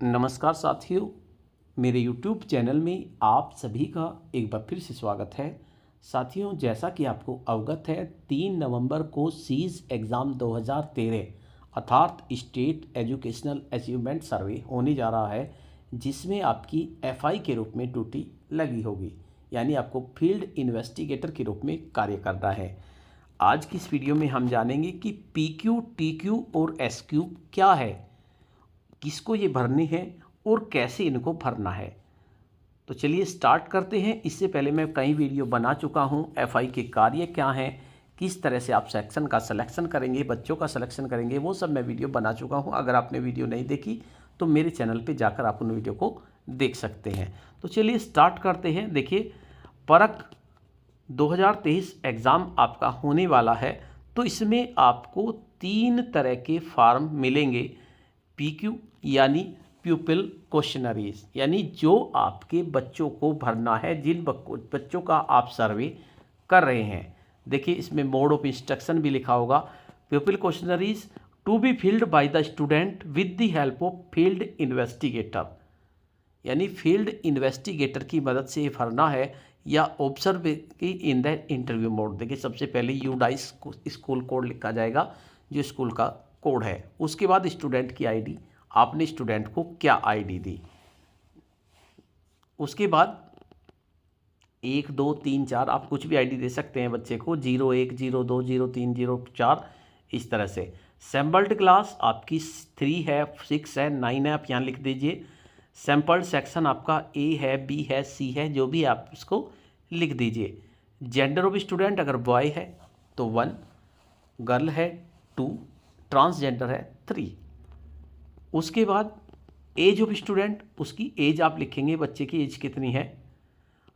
नमस्कार साथियों, मेरे YouTube चैनल में आप सभी का एक बार फिर से स्वागत है। साथियों, जैसा कि आपको अवगत है, 3 नवंबर को सीज एग्ज़ाम 2013 अर्थात स्टेट एजुकेशनल अचीवमेंट सर्वे होने जा रहा है, जिसमें आपकी FI के रूप में ड्यूटी लगी होगी, यानी आपको फील्ड इन्वेस्टिगेटर के रूप में कार्य करना है। आज की इस वीडियो में हम जानेंगे कि PQ, TQ और SQ क्या है, किसको ये भरनी है और कैसे इनको भरना है। तो चलिए स्टार्ट करते हैं। इससे पहले मैं कई वीडियो बना चुका हूं। FI के कार्य क्या हैं, किस तरह से आप सेक्शन का सिलेक्शन करेंगे, बच्चों का सिलेक्शन करेंगे, वो सब मैं वीडियो बना चुका हूं। अगर आपने वीडियो नहीं देखी तो मेरे चैनल पे जाकर आप उन वीडियो को देख सकते हैं। तो चलिए स्टार्ट करते हैं। देखिए, परख 2023 एग्ज़ाम आपका होने वाला है, तो इसमें आपको 3 तरह के फॉर्म मिलेंगे। PQ यानी प्यूपिल क्वेश्चनरीज, यानी जो आपके बच्चों को भरना है, जिन बच्चों का आप सर्वे कर रहे हैं। देखिए, इसमें मोड ऑफ इंस्ट्रक्शन भी लिखा होगा। Pupil questionnaires to be filled by the student with the help of field investigator, यानी फील्ड इन्वेस्टिगेटर की मदद से ये भरना है, या observe in the interview mode. देखिए, सबसे पहले यूडाइस स्कूल कोड लिखा जाएगा, जो स्कूल का कोड है। उसके बाद स्टूडेंट की आईडी, आपने स्टूडेंट को क्या आईडी दी। उसके बाद 1 2 3 4 आप कुछ भी आईडी दे सकते हैं बच्चे को, 01 02 03 04, इस तरह से। सैम्पल्ड क्लास आपकी 3 है, 6 है, 9 है, आप यहाँ लिख दीजिए। सैम्पल्ड सेक्शन आपका A है, B है, C है, जो भी आप इसको लिख दीजिए। जेंडर ऑफ स्टूडेंट, अगर बॉय है तो 1, गर्ल है 2, ट्रांसजेंडर है 3। उसके बाद एज ऑफ स्टूडेंट, उसकी एज आप लिखेंगे, बच्चे की एज कितनी है।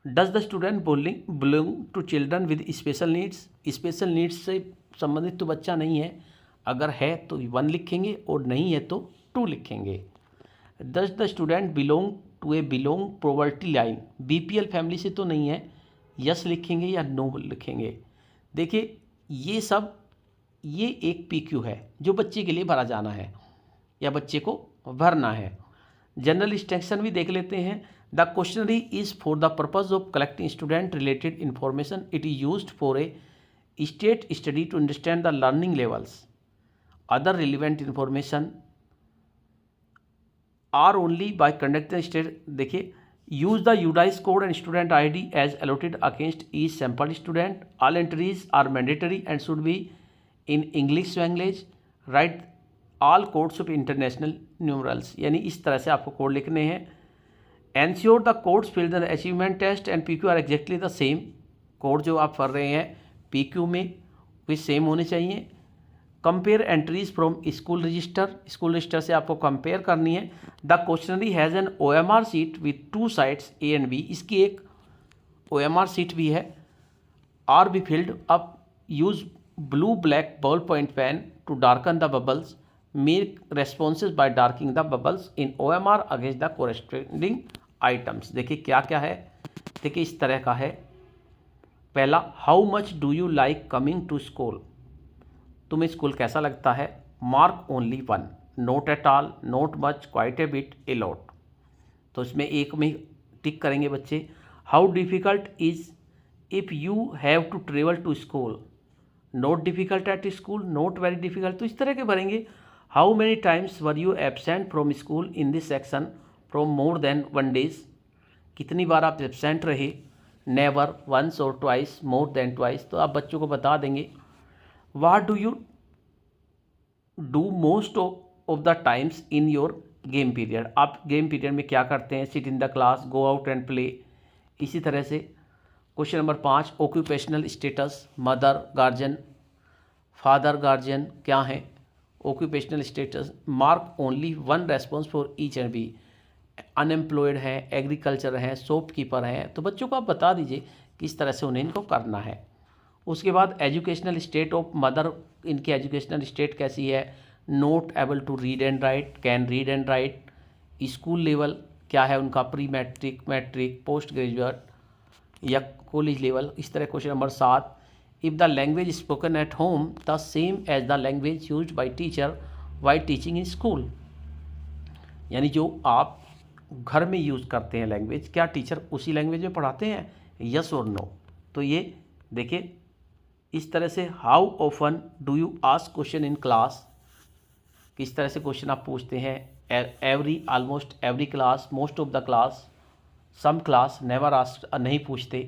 Does the student belong to children with special needs, special needs से संबंधित तो बच्चा नहीं है, अगर है तो 1 लिखेंगे और नहीं है तो 2 लिखेंगे। Does the student belong to a belong poverty line, BPL family से तो नहीं है, यस लिखेंगे या नो लिखेंगे। देखिए, ये एक PQ है जो बच्चे के लिए भरा जाना है या बच्चे को भरना है। जनरल इंस्ट्रक्शन भी देख लेते हैं। The questionnaire is for the purpose of collecting student related information, it is used for a state study to understand the learning levels, other relevant information are only by conducting state. देखिए, use the UDISE code and student ID as allotted against each sample student, all entries are mandatory and should be in English language, write all codes of international numerals, यानी इस तरह से आपको code लिखने हैं। Ensure the codes filled the achievement test and PQ are exactly the same. Code जो आप पढ़ रहे हैं PQ में वे सेम होने चाहिए। Compare entries from school register से आपको कंपेयर करनी है। The questionnaire has an OMR sheet with 2 sides A and B, इसकी एक OMR सीट भी है। Are be filled up, use blue black ball point pen to darken the bubbles, make responses by darking the bubbles in OMR against the corresponding items. देखिए क्या क्या है, देखिए इस तरह का है। पहला, how much do you like coming to school, तुम्हें स्कूल कैसा लगता है। Mark only 1, not at all, not much, quite a bit, a lot. तो इसमें एक में टिक करेंगे बच्चे। How difficult is if you have to travel to school, not difficult at school, not very difficult, तो इस तरह के भरेंगे। How many times were you absent from school in this section from more than 1 days, कितनी बार आप absent रहे। Never, once और twice, more than twice, तो आप बच्चों को बता देंगे। What do you do most of the times in your game period, आप गेम पीरियड में क्या करते हैं। Sit in the class, go out and play, इसी तरह से। Question number 5, occupational status, mother guardian, father guardian क्या है। Occupational status, mark only 1 response for each and B, unemployed है, एग्रीकल्चर है, शॉपकीपर है, तो बच्चों को आप बता दीजिए किस तरह से उन्हें इनको करना है। उसके बाद एजुकेशनल स्टेट ऑफ मदर, इनकी एजुकेशनल स्टेट कैसी है। Not able to read and write, can read and write. School level क्या है उनका, pre matric, matric, post graduate या कॉलेज लेवल, इस तरह। Question number 7, if the language spoken at home the same as the language used by teacher while teaching in school, यानी जो आप घर में यूज़ करते हैं लैंग्वेज, क्या टीचर उसी लैंग्वेज में पढ़ाते हैं, यस और नो। तो ये देखिए इस तरह से, how often do you ask question in class, किस तरह से क्वेश्चन आप पूछते हैं, every, almost every class, most of the class, some class, never ask, नहीं पूछते।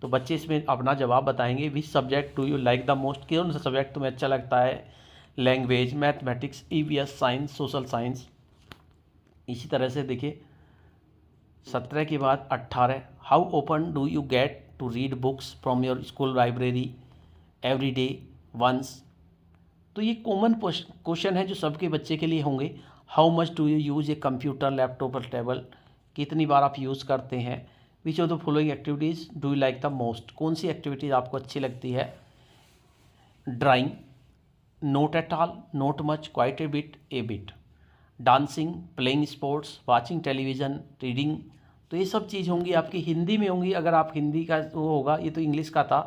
तो बच्चे इसमें अपना जवाब बताएंगे। Which subject do you like the most, कौन सा सब्जेक्ट तुम्हें अच्छा लगता है, language, mathematics, EVS, science, social science. इसी तरह से देखिए 17 के बाद 18, how often do you get to read books from your school library every day once. तो ये कॉमन क्वेश्चन है जो सबके बच्चे के लिए होंगे। How much do you use a computer, laptop और टेबल, कितनी बार आप यूज़ करते हैं। Which of the following activities do you like the most, कौन सी एक्टिविटीज़ आपको अच्छी लगती है। Drawing, note at all, not much, quite a bit, A bit. Dancing, playing sports, watching television, reading. तो ये सब चीज़ होंगी आपकी हिंदी में होंगी। अगर आप हिंदी का वो होगा, ये तो इंग्लिश का था।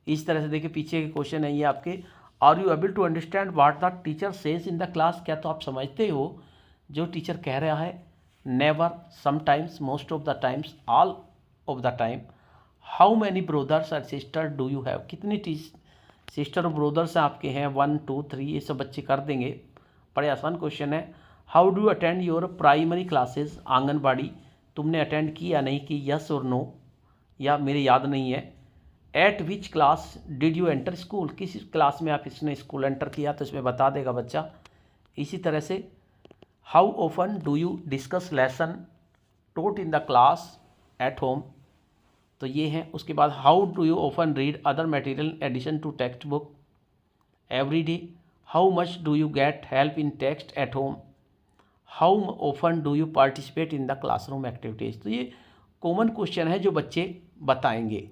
इस तरह से देखिए पीछे के क्वेश्चन है ये आपके। Are you able to understand what the teacher says in the class, क्या तो आप समझते हो जो टीचर कह रहा है। Never, sometimes, most of the times, all of the time. How many brothers and sister do you have, कितनी सिस्टर और ब्रदर्स आपके हैं, 1 2 3, ये सब बच्चे कर देंगे। बड़े आसान क्वेश्चन है। How do you attend your primary classes, anganwadi तुमने अटेंड की या नहीं की, यस और नो, या मेरे याद नहीं है। Eight which class did you enter school, किस क्लास में आप इसने स्कूल एंटर किया, तो इसमें बता देगा बच्चा। इसी तरह से how often do you discuss lesson taught in the class at home, तो ये है। उसके बाद how do you often read other material addition to text book every day. How much do you get help in text at home. How often do you participate in the classroom activities. तो ये common question है जो बच्चे बताएंगे।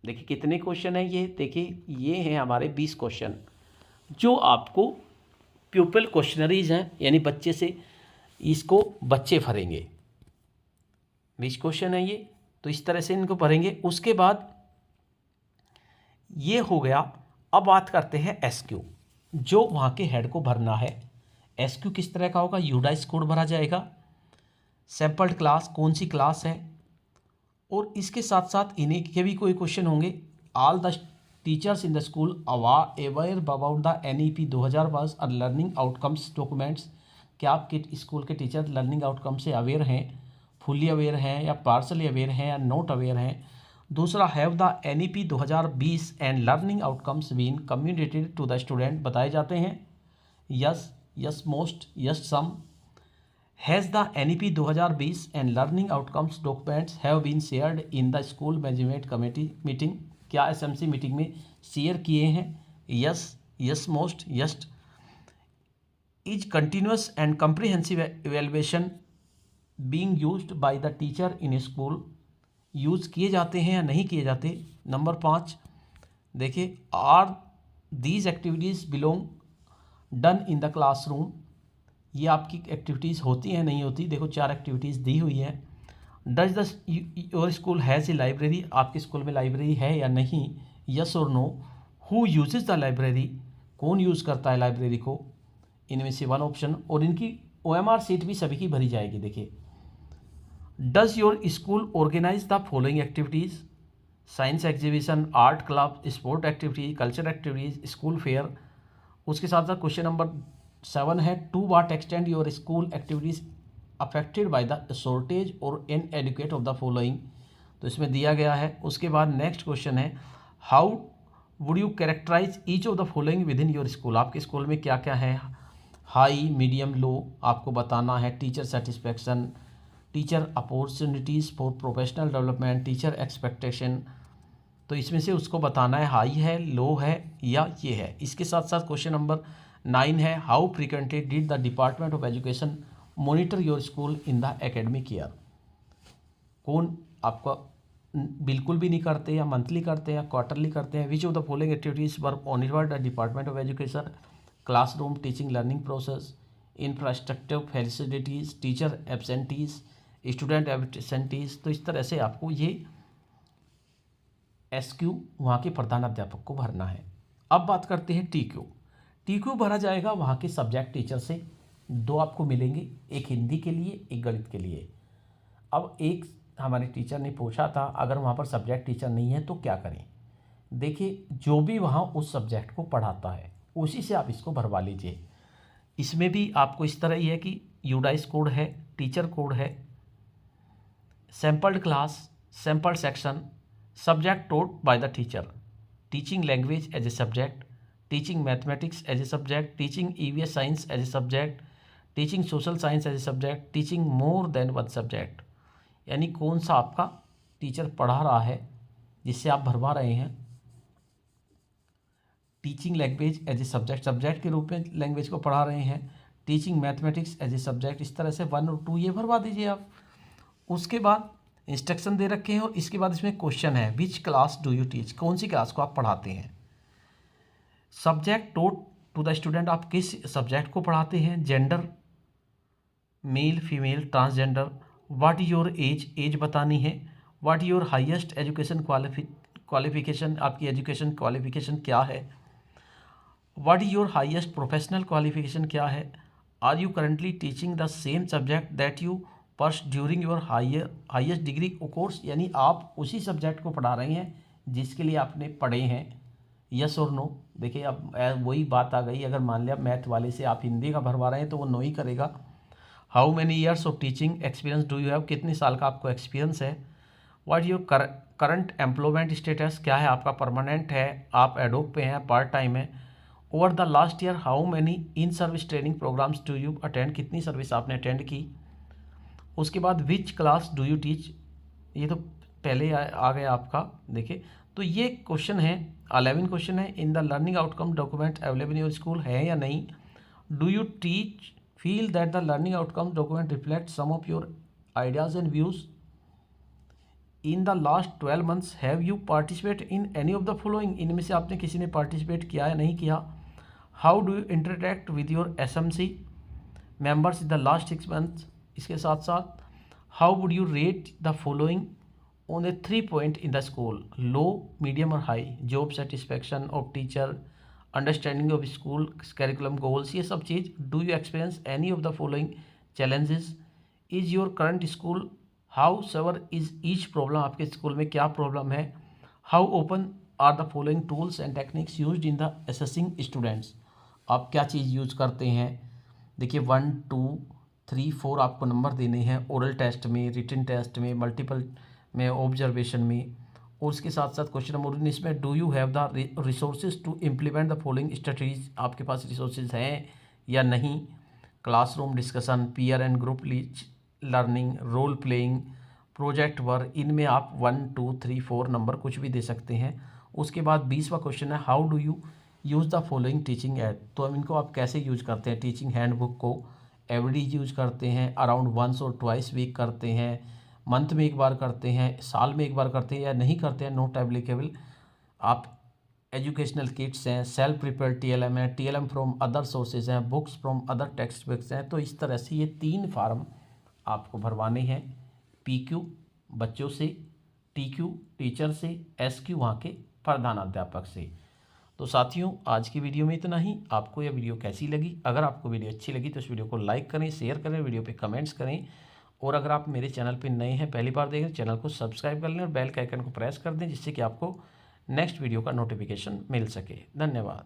देखिए कितने question है ये, देखिए ये हैं हमारे 20 क्वेश्चन जो आपको प्यूपल क्वेश्चनरीज हैं, यानी बच्चे से इसको बच्चे भरेंगे। 20 क्वेश्चन है ये, तो इस तरह से इनको भरेंगे। उसके बाद ये हो गया। अब बात करते हैं एसक्यू, जो वहाँ के हेड को भरना है। एसक्यू किस तरह का होगा, यूडाइस कोड भरा जाएगा, सैम्पल्ड क्लास कौन सी क्लास है, और इसके साथ साथ इन्हीं के भी कोई क्वेश्चन होंगे। All the teachers in the school aware about the NEP 2022 और लर्निंग आउटकम्स डॉक्यूमेंट्स, क्या आपके स्कूल के टीचर लर्निंग आउटकम से अवेयर हैं, फुल्ली अवेयर हैं या पार्सली अवेयर हैं या नॉट अवेयर हैं। दूसरा, have the NEP 2020 and learning outcomes been communicated to the student, बताए जाते हैं, yes, yes most, yes some. Has the NEP 2020 and learning outcomes documents have been shared in the school management committee meeting, क्या SMC meeting में share किए हैं, yes, yes most, yes. Is continuous and comprehensive evaluation being used by the teacher in school, use किए जाते हैं या नहीं किए जाते। नंबर 5 देखिए, are these activities belong done in the classroom, ये आपकी एक्टिविटीज़ होती हैं नहीं होती। देखो 4 एक्टिविटीज़ दी हुई हैं। Does the your school has a library, आपके स्कूल में लाइब्रेरी है या नहीं, यस और no. Who uses the library, कौन यूज़ करता है लाइब्रेरी को, इनमें से 1 ऑप्शन। और इनकी OMR सीट भी सभी की भरी जाएगी। देखिए, does your school organize the following activities, science exhibition, art club, sport activities, culture activities, school fair. उसके साथ साथ क्वेश्चन नंबर 7 है, to what extend your school activities affected by the shortage और इनएडिक्वेट ऑफ द फॉलोइंग, तो इसमें दिया गया है। उसके बाद नेक्स्ट क्वेश्चन है, how would you characterize each of the following within your school, आपके स्कूल में क्या क्या है, हाई, मीडियम, लो, आपको बताना है। Teacher satisfaction, teacher opportunities for professional development, teacher expectation, तो इसमें से उसको बताना है, हाई है, लो है या ये है। इसके साथ साथ क्वेश्चन नंबर 9 है, how frequently did the department of education monitor your school in the academic year, कौन आपका बिल्कुल भी नहीं करते या मंथली करते हैं या क्वार्टरली करते हैं। Which of the following activities work onward the department of education, classroom, teaching learning process, infrastructure facilities, teacher absentees, student absentees. तो इस तरह से आपको ये SQ वहाँ के प्रधानाध्यापक को भरना है। अब बात करते हैं TQ। TQ भरा जाएगा वहाँ के सब्जेक्ट टीचर से, 2 आपको मिलेंगे, एक हिंदी के लिए, एक गणित के लिए। अब एक हमारे टीचर ने पूछा था अगर वहाँ पर सब्जेक्ट टीचर नहीं है तो क्या करें। देखिए, जो भी वहाँ उस सब्जेक्ट को पढ़ाता है उसी से आप इसको भरवा लीजिए। इसमें भी आपको इस तरह ही है कि यूडाइस कोड है, टीचर कोड है, sampled class, sample section, subject taught by the teacher, teaching language as a subject, teaching mathematics as a subject, teaching EVS science as a subject, teaching social science as a subject, teaching more than one subject. यानी कौन सा आपका teacher पढ़ा रहा है जिससे आप भरवा रहे हैं। Teaching language as a subject, subject के रूप में लैंग्वेज को पढ़ा रहे हैं। Teaching mathematics as a subject, इस तरह से 1 और 2 ये भरवा दीजिए आप। उसके बाद इंस्ट्रक्शन दे रखे हैं और इसके बाद इसमें क्वेश्चन है, which class do you teach, कौन सी क्लास को आप पढ़ाते हैं। Subject taught to the student, आप किस सब्जेक्ट को पढ़ाते हैं। Gender, male female transgender. What your age, age बतानी है। What your highest education qualification, आपकी एजुकेशन क्वालिफिकेशन क्या है। What your highest professional qualification क्या है। Are you currently teaching the same subject that you pursue during your highest degree course, यानी आप उसी सब्जेक्ट को पढ़ा रहे हैं जिसके लिए आपने पढ़े हैं। यस और नो। देखिए अब वही बात आ गई, अगर मान लिया मैथ वाले से आप हिंदी का भरवा रहे हैं तो वो नो ही करेगा। How many years of teaching experience do you have, कितने साल का आपको एक्सपीरियंस है। What your current employment status, क्या है आपका, परमानेंट है, आप एडोप पे हैं, पार्ट टाइम है। Over the last year how many in service training programmes do you attend, कितनी सर्विस आपने अटेंड की। उसके बाद which class do you teach, ये तो पहले आ गया आपका। देखिए तो ये क्वेश्चन है 11 क्वेश्चन है। In the learning outcome document available in your school, है या नहीं। Do you teach feel that the learning outcome document reflect some of your ideas and views. In the last 12 months have you participate in any of the following, इनमें से आपने किसी ने participate किया या नहीं किया। How do you interact with your SMC members in the last 6 months. इसके साथ साथ how would you rate the following on a 3 point in the school, low, medium और high. Job satisfaction of teacher, understanding of school curriculum goals, ये सब चीज़। Do you experience any of the following challenges. Is your current school, how severe is each problem, आपके school में क्या problem है। How open are the following tools and techniques used in the assessing students, आप क्या चीज़ use करते हैं। देखिए 1, 2, 3, 4 आपको नंबर देने हैं, ओरल टेस्ट में, रिटन टेस्ट में, मल्टीपल में, ऑब्जर्वेशन में। और उसके साथ साथ क्वेश्चन नंबर 19 में do you have the resources to implement the following strategies, आपके पास रिसोर्सेज हैं या नहीं। Classroom discussion, peer and group learning, role playing, project work, इनमें आप 1, 2, 3, 4 नंबर कुछ भी दे सकते हैं। उसके बाद 20वां क्वेश्चन है how do you use the following teaching add, तो अब इनको आप कैसे यूज करते हैं। टीचिंग हैंडबुक को एवरीडे यूज करते हैं, अराउंड 1 और 2 वीक करते हैं, मंथ में एक बार करते हैं, साल में एक बार करते हैं या नहीं करते हैं, नॉट एप्लीकेबल। आप एजुकेशनल किट्स हैं, सेल्फ प्रिपेयर TLM है, TLM फ्रॉम अदर सोर्सेज हैं, books from other text books हैं। तो इस तरह से ये 3 फार्म आपको भरवाने हैं। PQ बच्चों से, TQ टीचर से, SQ वहाँ के प्रधानाध्यापक से। तो साथियों आज की वीडियो में इतना ही। आपको यह वीडियो कैसी लगी, अगर आपको वीडियो अच्छी लगी तो इस वीडियो को लाइक करें, शेयर करें, वीडियो पे कमेंट्स करें। और अगर आप मेरे चैनल पे नए हैं, पहली बार देख रहे हैं, चैनल को सब्सक्राइब कर लें और बेल के आइकन को प्रेस कर दें जिससे कि आपको नेक्स्ट वीडियो का नोटिफिकेशन मिल सके। धन्यवाद।